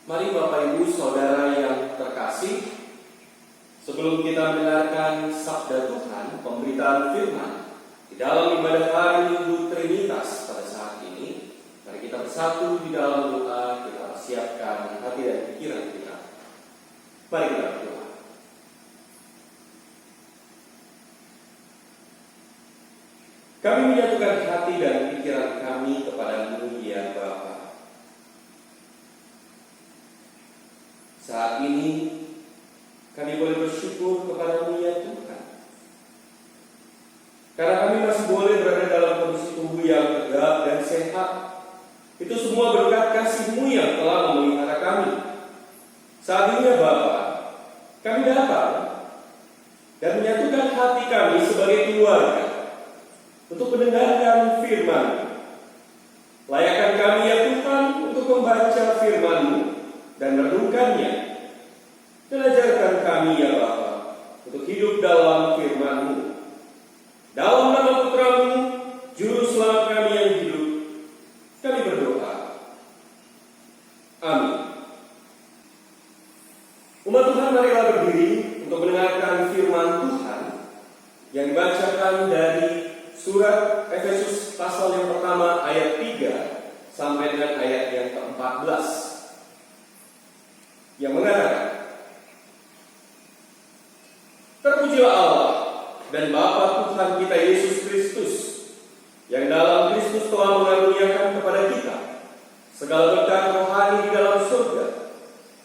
Mari Bapak Ibu Saudara yang terkasih, sebelum kita mendengarkan sabda Tuhan, pemberitaan firman di dalam ibadah hari Minggu Trinitas pada saat ini, mari kita bersatu di dalam doa, kita siapkan hati dan pikiran kita. Mari kita berdoa. Kami menyatukan hati dan pikiran kami kepada-Mu, ya Bapa. Saat ini kami boleh bersyukur kepada-Mu, ya Tuhan, karena kami masih boleh berada dalam kondisi tubuh yang tegap dan sehat. Itu semua berkat kasih-Mu yang telah memelihara kami. Saat ini, ya Bapa, kami datang dan menyatukan hati kami sebagai keluarga untuk mendengarkan firman. Layakan kami, ya Tuhan, untuk membaca firman-Mu dan merenungkannya. Dan ajarkan kami, ya Bapa, untuk hidup dalam firman-Mu. Dalam nama Putra-Mu, Juru Selamat kami yang hidup, kami berdoa. Amin. Umat Tuhan, marilah berdiri untuk mendengarkan firman Tuhan yang dibacakan dari surat Efesus pasal yang pertama ayat 3 sampai dengan ayat yang ke-14 yang mengatakan, Terpujilah Allah dan Bapa Tuhan kita Yesus Kristus, yang dalam Kristus telah mengaruniakan kepada kita segala berkat rohani di dalam surga.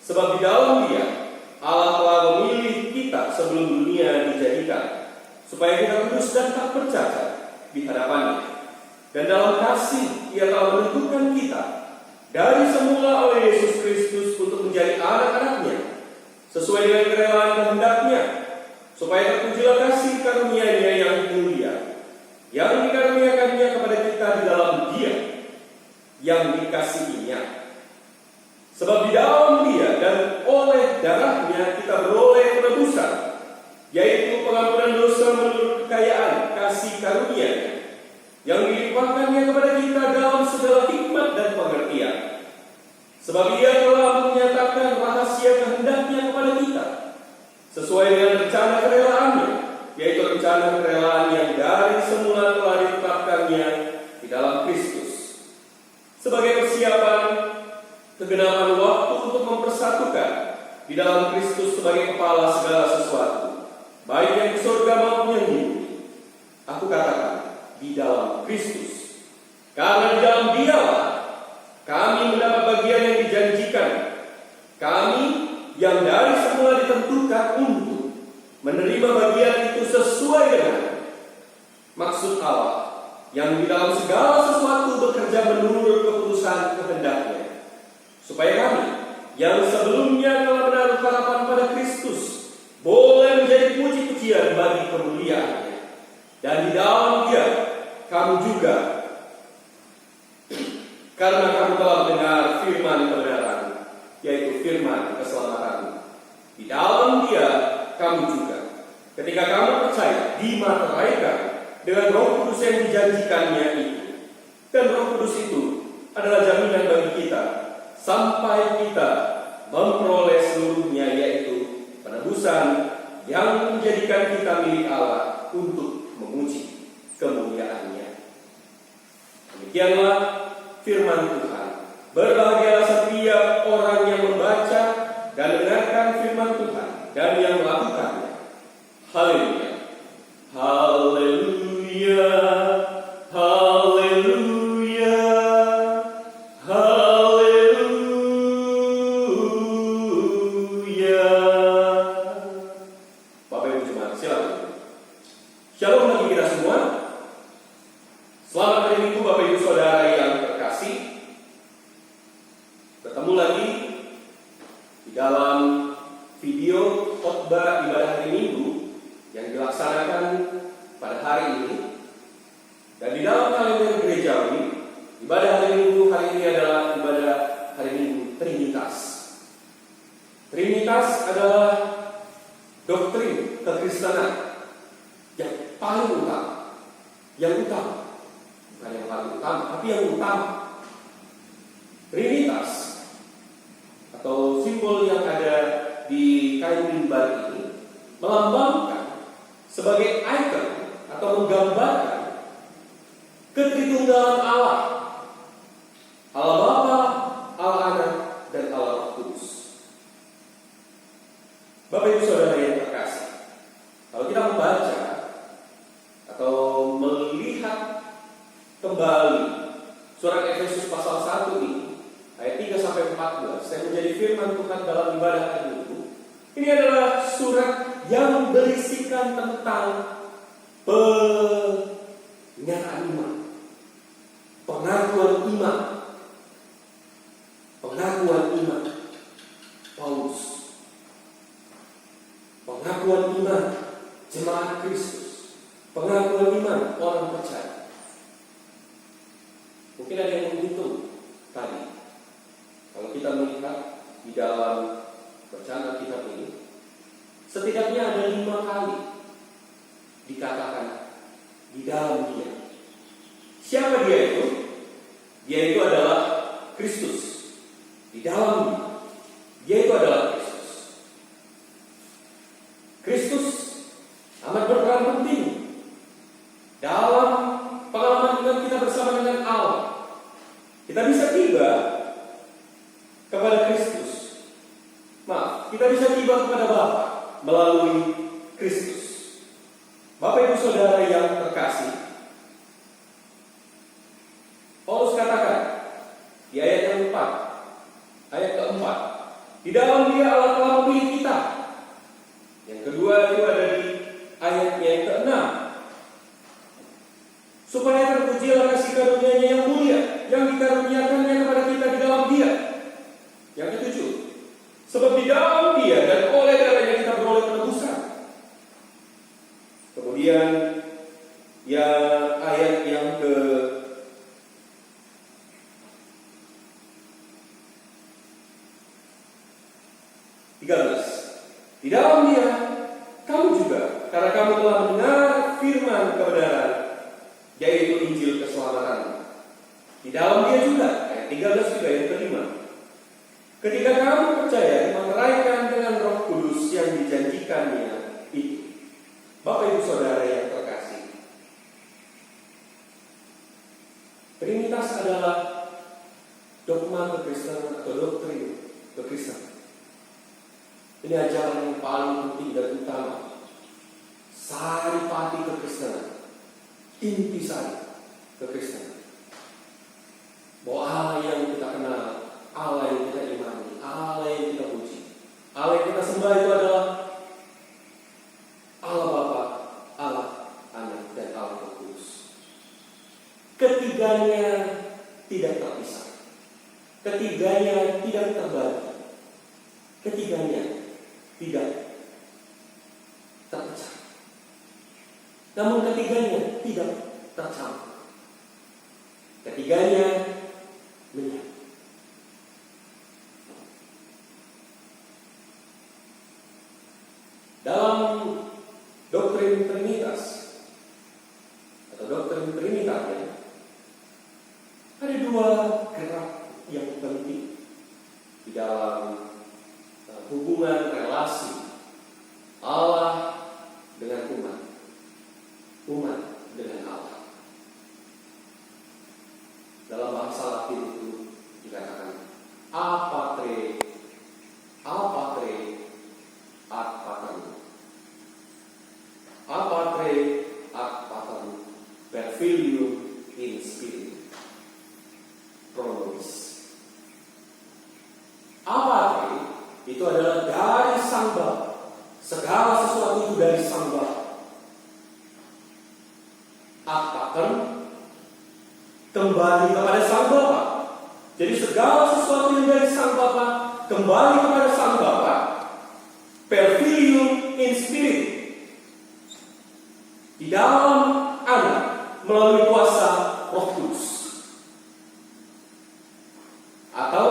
Sebab di dalam Dia Allah telah memilih kita sebelum dunia dijadikan, supaya kita kudus dan tak bercacat di hadapan-Nya. Dan dalam kasih Ia telah menentukan kita dari semula oleh Yesus Kristus untuk menjadi anak-anak-Nya, sesuai dengan kerelaan kehendak-Nya, supaya terpujilah kasih karunia-Nya yang mulia, yang dikaruniakan-Nya kepada kita di dalam Dia yang dikasihi-Nya. Sebab di dalam Dia dan oleh darah-Nya kita beroleh penebusan, yaitu pengampunan dosa menurut kekayaan kasih karunia-Nya, yang dilimpahkan-Nya kepada kita dalam segala hikmat dan pengertian. Sebab Ia telah menyatakan rahasia kehendak-Nya kepada kita, sesuai dengan rencana kerelaannya, yaitu rencana kerelaan yang dari semula telah ditetapkannya di dalam Kristus, sebagai persiapan kegenapan waktu untuk mempersatukan di dalam Kristus sebagai kepala segala sesuatu, baik yang di surga maupun yang di bumi. Aku katakan, di dalam Kristus, karena di dalam Dialah kami mendapat bagian yang dijanjikan. Kami yang dari semula ditentukan untuk menerima bagian itu sesuai dengan maksud Allah, yang di dalam segala sesuatu bekerja menurut keputusan kehendak-Nya, supaya kami yang sebelumnya telah menaruh harapan pada Kristus boleh menjadi puji-pujian bagi kemuliaan-Nya. Dan di dalam Dia kamu juga, karena kamu telah mendengar firman kebenaran, yaitu firman keselamatan. Di dalam Dia kamu juga, ketika kamu percaya, dimateraikan dengan Roh Kudus yang dijanjikan-Nya itu. Dan Roh Kudus itu adalah jaminan bagi kita sampai kita memperoleh seluruhnya, yaitu penebusan yang menjadikan kita milik Allah untuk memuji kemuliaan-Nya. Demikianlah firman Tuhan. Berbahagialah setiap orang yang membaca dan mendengarkan firman Tuhan dan yang melakukannya. Haleluya. Haleluya. Haleluya. Haleluya. Bapak Ibu jemaat, silakan. Shalom bagi kita semua. Selamat hari Minggu Bapak Ibu Saudara yang terkasih. Bertemu lagi di dalam video khotbah ibadah hari Minggu yang dilaksanakan pada hari ini. Dan di dalam kalender gerejawi, ibadah hari Minggu hari ini adalah ibadah hari Minggu Trinitas. Trinitas adalah doktrin kekristenan yang paling utama, bukan yang paling utama, tapi yang utama. Trinitas atau melambangkan sebagai ikon atau menggambarkan ketritunggalan Allah, Allah Bapa, Allah Anak, dan Allah Roh Kudus. Bapak Ibu Saudara yang terkasih, kalau kita membaca atau melihat kembali surat Efesus pasal 1 ini, ayat 3 sampai 14, yang menjadi firman Tuhan dalam ibadah hari itu, ini adalah surat yang berisikan tentang pernyataan iman, pengakuan iman, Paulus, pengakuan iman jemaat Kristus, pengakuan iman orang percaya. Mungkin ada yang menghitung tadi, kalau kita melihat di dalam bacaan kitab ini, setidaknya ada 5 kali dikatakan di dalam Dia. Siapa Dia itu? Dia itu adalah Kristus. Di dalam Dia itu adalah Kristus. Kristus amat berperan penting dalam pengalaman iman kita bersama dengan Allah. Kita bisa tiba kepada Kristus. Kita bisa tiba kepada Bapa melalui Kristus. Bapak Ibu Saudara yang terkasih, Paulus katakan di ayat yang 4, ayat keempat, di dalam Dia Allah telah memilih kita. Yang kedua itu ada di ayatnya yang ke-6, supaya terpujilah kasih karunia-Nya yang mulia, yang dikaruniakannya kepada kita di dalam Dia. Yang ke-7, sebab di dalam Dia dan oleh darahnya kita beroleh penebusan. Kemudian yang ayat yang ke-13, di dalam Dia kamu juga, karena kamu telah mendengar firman kebenaran, yaitu Injil keselamatan. Di dalam Dia juga, ayat 13 juga yang ke-5, ketika kamu percaya meneraikan dengan Roh Kudus yang dijanjikannya itu. Bapak Ibu Saudara yang terkasih, Trinitas adalah dogma kekristenan atau doktrin kekristenan. Ini ajaran yang paling penting dan utama, saripati kekristenan, intisari kekristenan. Bahwa Allah yang kita kenal, Allah yang kita imani, Allah yang kita puji, Allah yang kita sembah itu adalah Allah Bapa, Allah Anak, dan Allah Roh Kudus. Ketiganya tidak terpisah, ketiganya tidak terbagi, ketiganya tidak terpecah, namun ketiganya tidak tercampur, ketiganya menyatu. Dalam doktrin Trinitas atau doktrin Trinitaria ada 2 gerak yang penting di dalam hubungan relasi Allah dengan umat dengan Allah. Dalam bahasa Latin itu dikatakan apatre ad patrem. Apatre ad patrem per filium in spiritu pro nobis. Apatre itu adalah dari Sang Bapa. Segala sesuatu itu dari Sang Bapa. Ad patrem kembali kepada Sang Bapa. Jadi segala sesuatu yang dari Sang Bapa kembali kepada Sang Bapa. Per filium in spiritu, di dalam Anak melalui kuasa Roh Kudus, atau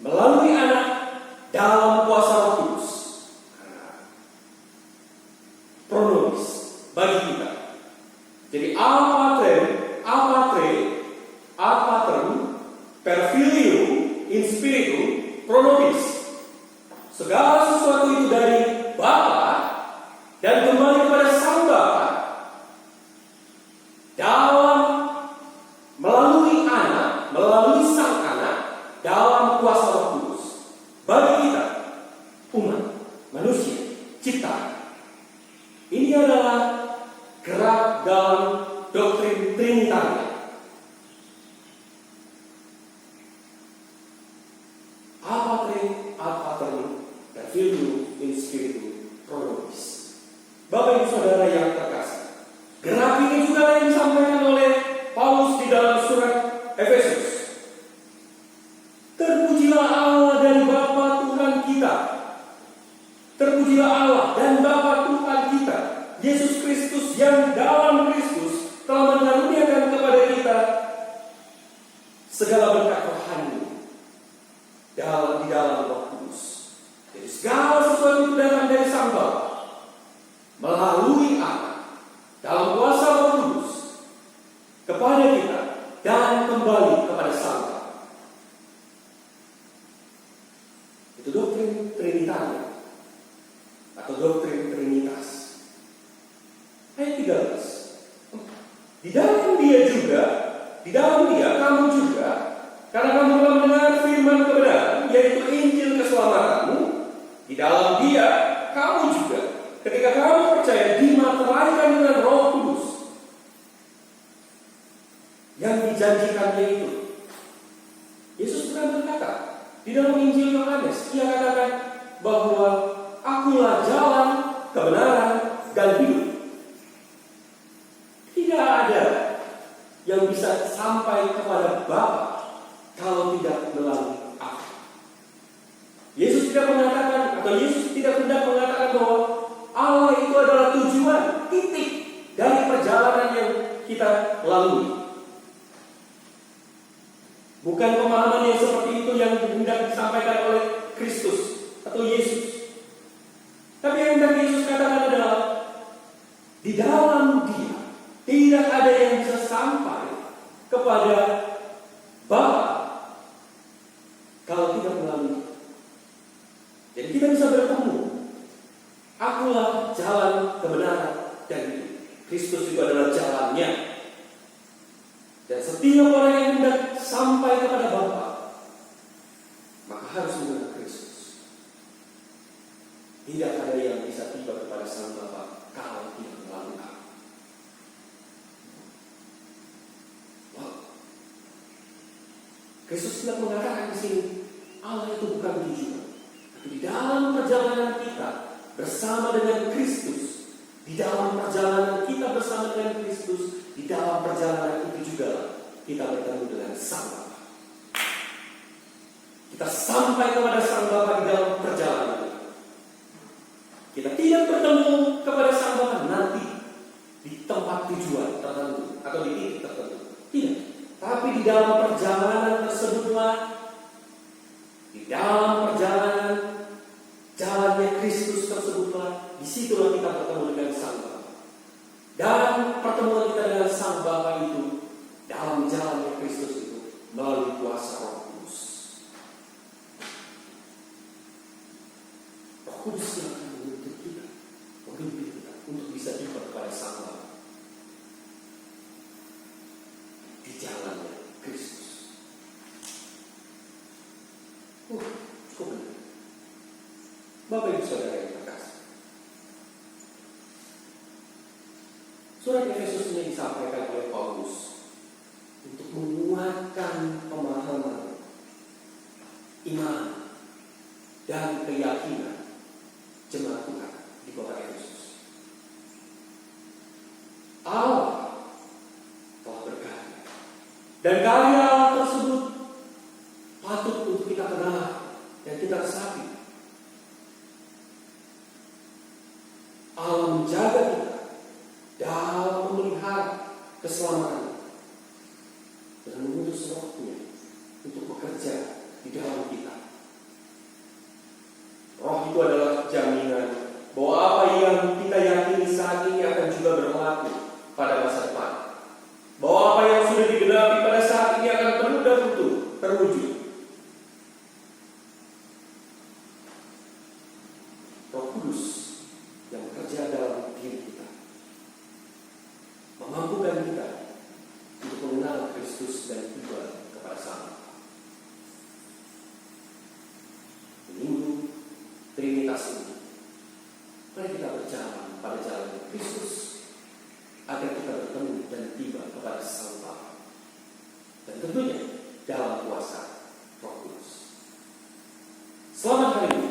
melalui Anak dalam kuasa Roh Kudus. Pro nobis bagi kita. Jadi ad patrem per filium in spiritu pro nobis. Segala sesuatu itu dari doktrin Trinitarian. Apa Trin, apa Trin, dan Filio in Spiritu Pronomis. Bapak Ibu Saudara yang terkasih, gerak ini juga yang disampaikan oleh Paulus di dalam surat Efesus. Terpujilah Allah dan Bapa Tuhan kita. Terpujilah Allah dan Bapa Tuhan kita, Yesus Kristus, yang dalam Kristus telah mengaruniakan kepada kita segala berkat rohani di dalam Roh Kudus. Jadi segala sesuatu itu datang dari Sang Bapa melalui Anak dalam kuasa Roh Kudus kepada kita dan kembali kepada Sang Bapa. Itu doktrin Trinitarian atau doktrin Trinitas. Ayat 13. Di dalam Dia kamu juga, karena kamu telah mendengar firman kebenaran, yaitu Injil keselamatanmu. Di dalam Dia kamu juga, ketika kamu percaya, dimateraikan dengan Roh Kudus yang dijanjikannya itu. Yesus pernah berkata di dalam Injil Yohanes, Ia katakan bahwa Akulah jalan, kebenaran, dan hidup. Tidak ada yang bisa sampai kepada Bapa kalau tidak melalui Aku. Yesus tidak mengatakan, atau Yesus tidak hendak mengatakan bahwa Allah itu adalah tujuan, titik dari perjalanan yang kita lalui. Bukan pemahaman yang seperti itu yang hendak disampaikan oleh Kristus atau Yesus. Tapi yang hendak Yesus katakan adalah, di dalam Dia tidak ada yang bisa sampai kepada Bapa kalau tidak melalui. Jadi kita bisa bertemu. Akulah jalan, kebenaran, dan hidup. Kristus itu adalah jalannya. Dan setiap orang yang hendak sampai kepada Bapa, maka harus menggunakan Kristus. Tidak ada yang bisa tiba kepada Sang Bapa kalau tidak melalui Aku. Wow. Kristus tidak mengatakan di sini Allah itu bukan tujuan, tapi di dalam perjalanan kita bersama dengan Kristus, di dalam perjalanan kita bersama dengan Kristus, di dalam perjalanan itu juga kita bertemu dengan Sang Bapa. Kita sampai kepada Sang Bapa di dalam perjalanan itu. Kita tidak bertemu kepada Sang Bapa nanti di tempat tujuan tertentu atau di titik tertentu. Tidak. Tapi di dalam perjalanan tersebutlah, di dalam perjalanan jalannya Kristus tersebutlah, disitulah kita bertemu dengan Sang Bapa. Dan pertemuan kita dengan Sang Bapa itu dalam jalannya Kristus itu melalui kuasa Roh Kudus. Roh Kudus yang akan menuntut kita, memimpin kita untuk bisa tiba kepada Sang Bapa di jalannya Kristus. Cukup benar. Bapak Ibu Saudara yang terkasih, surat Efesus ini disampaikan oleh Paulus untuk menguatkan pemahaman iman dan keyakinan jemaat Tuhan di kota Efesus. Allah telah berkarya, dan karya Allah tersebut patut untuk kita kenal dan kita resapi. Allah menjaga kita dalam memelihara keselamatan dan mengutus Roh-Nya untuk bekerja di dalam kita. Roh itu adalah jaminan bahwa apa yang kita yakini saat ini akan juga berlaku pada masa depan. Bahwa apa yang sudah digenapi pada saat ini akan penuh dan utuh terwujud. Roh Kudus yang bekerja dalam diri kita memampukan kita untuk mengenal Kristus dan tiba kepada Sang Bapa. Minggu Trinitas ini, mari kita berjalan pada jalan Kristus agar kita bertemu dan tiba kepada Sang Bapa. Dan tentunya dalam kuasa Roh Kudus. Selamat hari ini.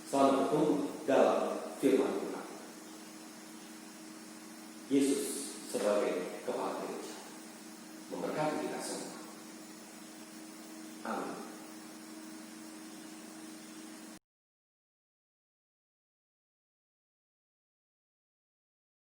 Selamat bertemu dalam firman Tuhan. Yesus sebagai Kepala Gereja.